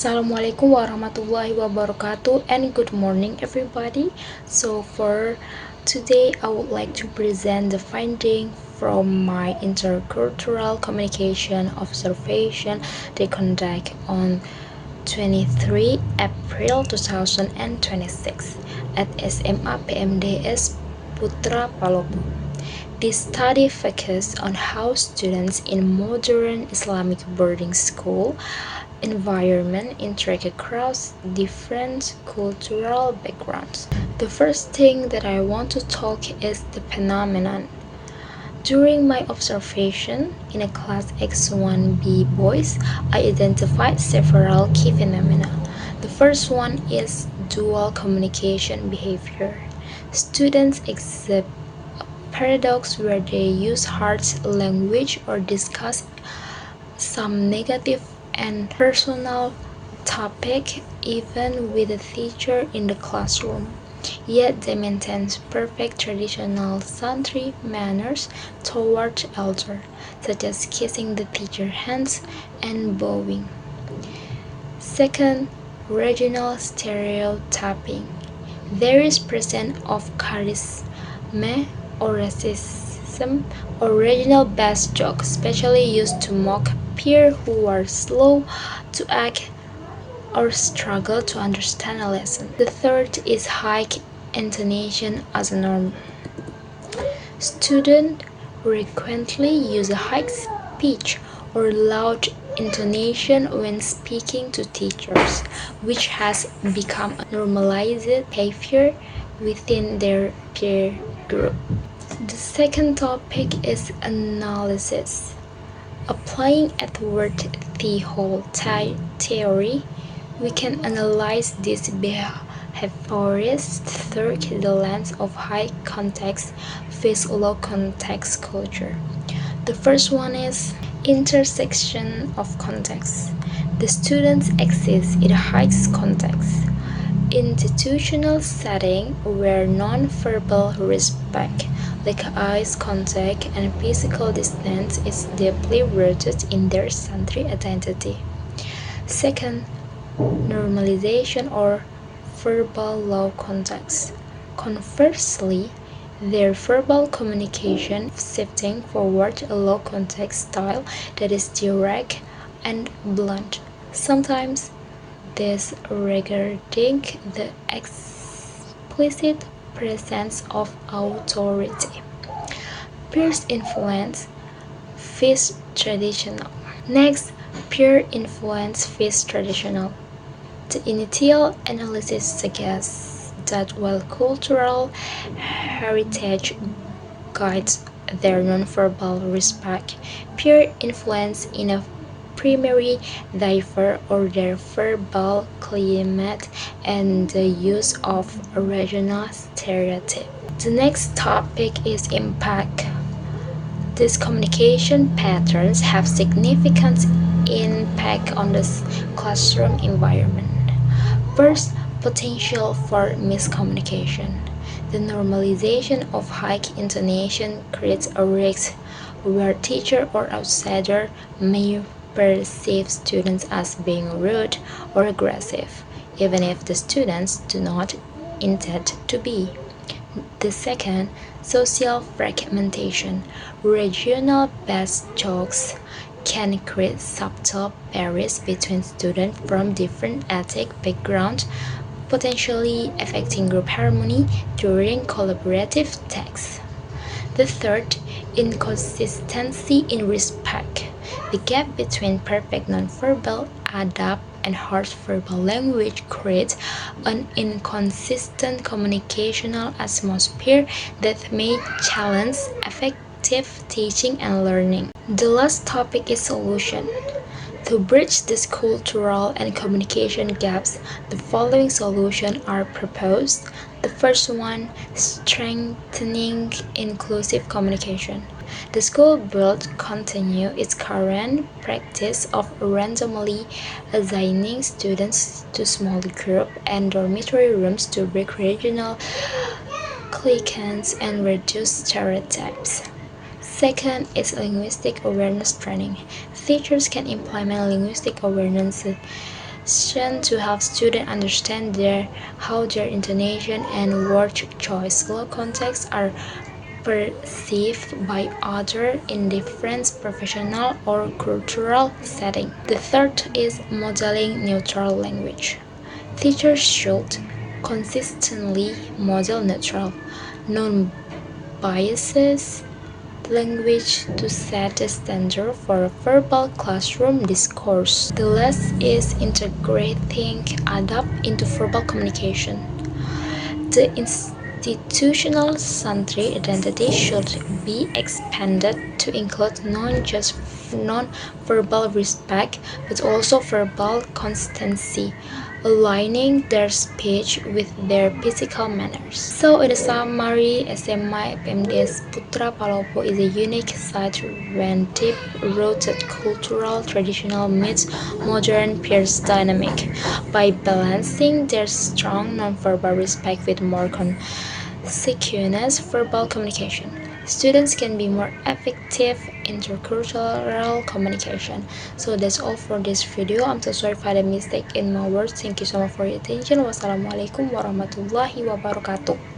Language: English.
Assalamualaikum warahmatullahi wabarakatuh and good morning everybody. So for today I would like to present the finding from my intercultural communication observation they conduct on 23 April 2026 at SMA PMDS Putra Palopo. This study focused on how students in modern Islamic boarding school environment interact across different cultural backgrounds. The first thing that I want to talk is the phenomenon. During my observation in a class X1B boys, I identified several key phenomena. The first one is dual communication behavior. Students exhibit a paradox where they use harsh language or discuss some negative and personal topic even with a teacher in the classroom. Yet they maintain perfect traditional Santri manners toward elders, such as kissing the teacher's hands and bowing. Second, regional stereotyping. There is presence of charisma or racism or regional-based jokes, specially used to mock peers who are slow to act or struggle to understand a lesson. The third is high intonation as a norm. Students frequently use a high pitch or loud intonation when speaking to teachers, which has become a normalized behavior within their peer group. The second topic is analysis. Applying Edward the whole theory, we can analyze these behaviors through the lens of high context versus low context culture. The first one is intersection of context. The students exist in a high context, institutional setting where non-verbal respect, like eye contact and physical distance, is deeply rooted in their Santri identity. Second, normalization or verbal low context. Conversely, their verbal communication shifting forward a low context style that is direct and blunt, sometimes disregarding the explicit presence of authority. Peer influence versus traditional. Next, peer influence versus traditional. The initial analysis suggests that while cultural heritage guides their nonverbal respect, peer influence in a primary differ or their verbal climate and the use of regional stereotype. The next topic is impact. These communication patterns have significant impact on the classroom environment. First, potential for miscommunication. The normalization of high intonation creates a risk where teacher or outsider may perceive students as being rude or aggressive, even if the students do not intend to be. The second, social fragmentation. Regional-based jokes can create subtle barriers between students from different ethnic backgrounds, potentially affecting group harmony during collaborative tasks. The third, inconsistency in respect. The gap between perfect nonverbal adab and harsh verbal language creates an inconsistent communicational atmosphere that may challenge effective teaching and learning. The last topic is solution. To bridge these cultural and communication gaps, the following solutions are proposed. The first one, strengthening inclusive communication. The school will continue its current practice of randomly assigning students to small groups and dormitory rooms to break regional cliques and reduce stereotypes. Second is linguistic awareness training. Teachers can implement linguistic awareness to help students understand how their intonation and word choice contexts are perceived by others in different professional or cultural settings. The third is modeling neutral language. Teachers should consistently model neutral, non-biased language to set a standard for verbal classroom discourse. The last is integrating adapt into verbal communication. The institutional Santri identity should be expanded to include not just non-verbal respect but also verbal constancy, aligning their speech with their physical manners. So, in summary, SMA FMDS Putra Palopo is a unique site when deep-rooted cultural traditional meets modern peers dynamic. By balancing their strong nonverbal respect with more conscious verbal communication, students can be more effective intercultural communication. So that's all for this video. I'm so sorry for the mistake in my words. Thank you so much for your attention. Wassalamualaikum warahmatullahi wabarakatuh.